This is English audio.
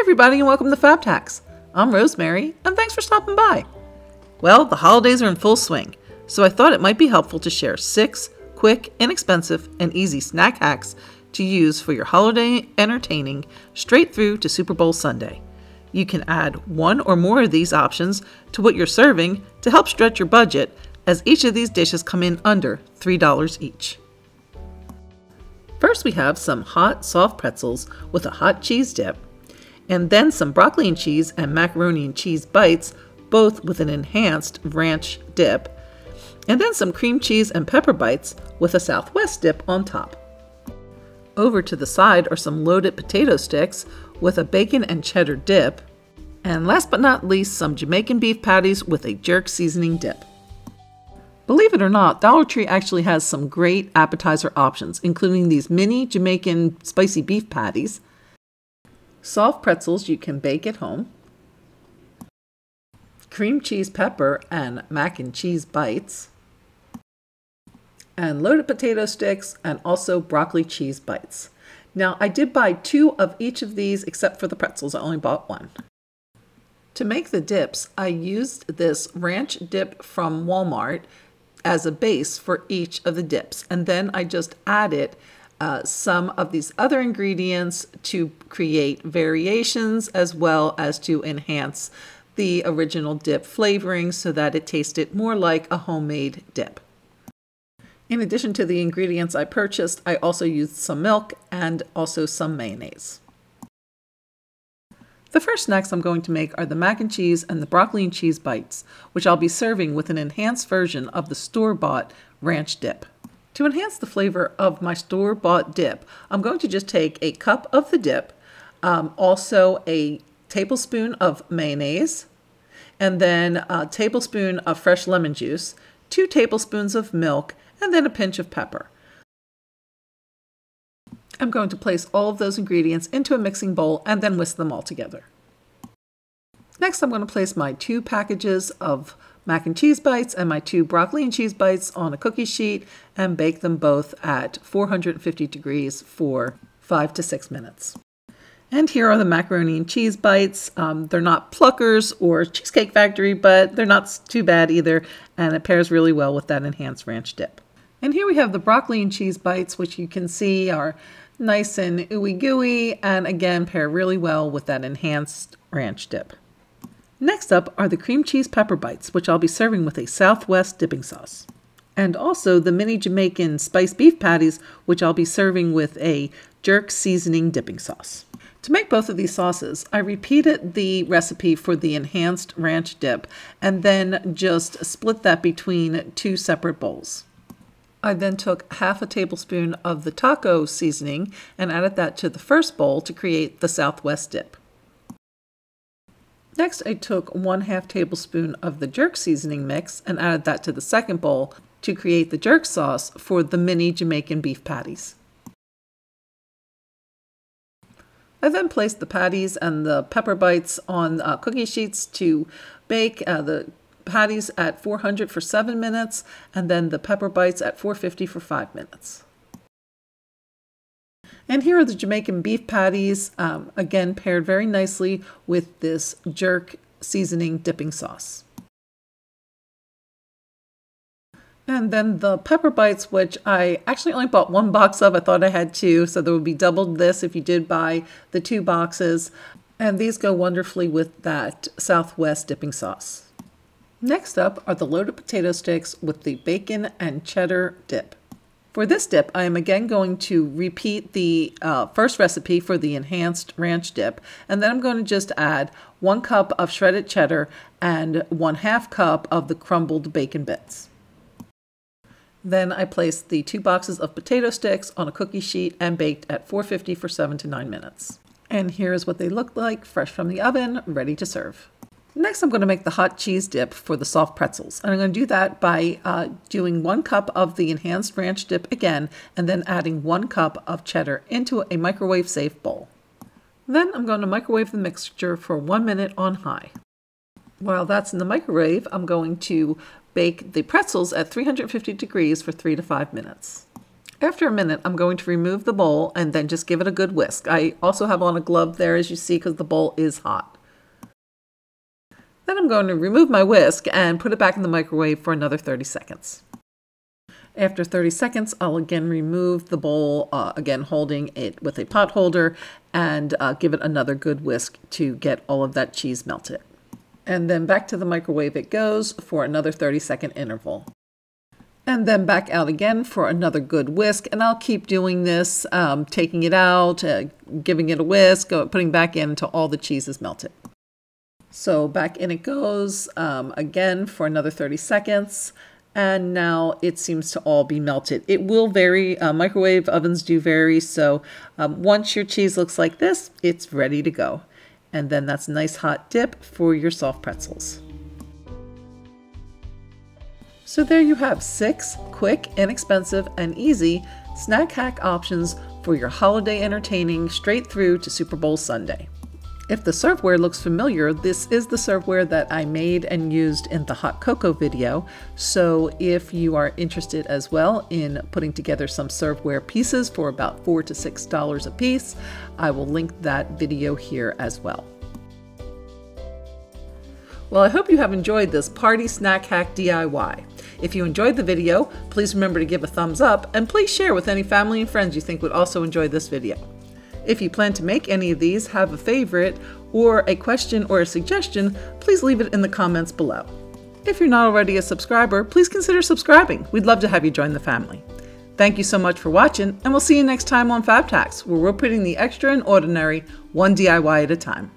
everybody, and welcome to Fab Hacks. I'm Rosemary, and thanks for stopping by. Well, the holidays are in full swing, so I thought it might be helpful to share 6 quick, inexpensive, and easy snack hacks to use for your holiday entertaining straight through to Super Bowl Sunday. You can add one or more of these options to what you're serving to help stretch your budget, as each of these dishes come in under $3 each. First, we have some hot, soft pretzels with a hot cheese dip, and then some broccoli and cheese and macaroni and cheese bites, both with an enhanced ranch dip, and then some cream cheese and pepper bites with a Southwest dip on top. Over to the side are some loaded potato sticks with a bacon and cheddar dip, and last but not least, some Jamaican beef patties with a jerk seasoning dip. Believe it or not, Dollar Tree actually has some great appetizer options, including these mini Jamaican spicy beef patties, soft pretzels you can bake at home, cream cheese pepper and mac and cheese bites, and loaded potato sticks, and also broccoli cheese bites. Now, I did buy 2 of each of these except for the pretzels. I only bought 1. To make the dips, I used this ranch dip from Walmart as a base for each of the dips, and then I just added some of these other ingredients to create variations as well as to enhance the original dip flavoring so that it tasted more like a homemade dip. In addition to the ingredients I purchased, I also used some milk and also some mayonnaise. The first snacks I'm going to make are the mac and cheese and the broccoli and cheese bites, which I'll be serving with an enhanced version of the store-bought ranch dip. To enhance the flavor of my store-bought dip, I'm going to just take a cup of the dip, also a tablespoon of mayonnaise, and then a tablespoon of fresh lemon juice, 2 tablespoons of milk, and then a pinch of pepper. I'm going to place all of those ingredients into a mixing bowl and then whisk them all together. Next, I'm going to place my 2 packages of mac and cheese bites and my 2 broccoli and cheese bites on a cookie sheet and bake them both at 450 degrees for 5 to 6 minutes. And here are the macaroni and cheese bites. They're not Pluckers or Cheesecake Factory, but they're not too bad either, and it pairs really well with that enhanced ranch dip. And here we have the broccoli and cheese bites, which you can see are nice and ooey gooey, and again pair really well with that enhanced ranch dip. Next up are the cream cheese pepper bites, which I'll be serving with a Southwest dipping sauce. And also the mini Jamaican spiced beef patties, which I'll be serving with a jerk seasoning dipping sauce. To make both of these sauces, I repeated the recipe for the enhanced ranch dip and then just split that between 2 separate bowls. I then took half a tablespoon of the taco seasoning and added that to the first bowl to create the Southwest dip. Next, I took 1/2 tablespoon of the jerk seasoning mix and added that to the second bowl to create the jerk sauce for the mini Jamaican beef patties. I then placed the patties and the pepper bites on cookie sheets to bake the patties at 400 for 7 minutes and then the pepper bites at 450 for 5 minutes. And here are the Jamaican beef patties, again paired very nicely with this jerk seasoning dipping sauce. And then the pepper bites, which I actually only bought 1 box of. I thought I had 2, so there would be double this if you did buy the 2 boxes. And these go wonderfully with that Southwest dipping sauce. Next up are the loaded potato sticks with the bacon and cheddar dip. For this dip, I am again going to repeat the first recipe for the enhanced ranch dip, and then I'm going to just add 1 cup of shredded cheddar and 1/2 cup of the crumbled bacon bits. Then I placed the 2 boxes of potato sticks on a cookie sheet and baked at 450 for 7 to 9 minutes. And here's what they look like, fresh from the oven, ready to serve. Next, I'm going to make the hot cheese dip for the soft pretzels. And I'm going to do that by doing 1 cup of the enhanced ranch dip again, and then adding 1 cup of cheddar into a microwave-safe bowl. Then I'm going to microwave the mixture for 1 minute on high. While that's in the microwave, I'm going to bake the pretzels at 350 degrees for 3 to 5 minutes. After a minute, I'm going to remove the bowl and then just give it a good whisk. I also have on a glove there, as you see, because the bowl is hot. Then I'm going to remove my whisk and put it back in the microwave for another 30 seconds. After 30 seconds, I'll again remove the bowl, again holding it with a pot holder, and give it another good whisk to get all of that cheese melted. And then back to the microwave it goes for another 30-second interval. And then back out again for another good whisk, and I'll keep doing this, taking it out, giving it a whisk, putting back in until all the cheese is melted. So back in it goes again for another 30 seconds. And now it seems to all be melted. It will vary, microwave ovens do vary, so once your cheese looks like this, it's ready to go. And then that's a nice hot dip for your soft pretzels. So there you have 6 quick, inexpensive, and easy snack hack options for your holiday entertaining straight through to Super Bowl Sunday. If the serveware looks familiar, this is the serveware that I made and used in the hot cocoa video. So if you are interested as well in putting together some serveware pieces for about $4 to $6 a piece, I will link that video here as well. Well, I hope you have enjoyed this party snack hack DIY. If you enjoyed the video, please remember to give a thumbs up and please share with any family and friends you think would also enjoy this video. If you plan to make any of these, have a favorite, or a question or a suggestion, please leave it in the comments below. If you're not already a subscriber, please consider subscribing. We'd love to have you join the family. Thank you so much for watching, and we'll see you next time on Fab Tacks, where we're putting the extra and ordinary one DIY at a time.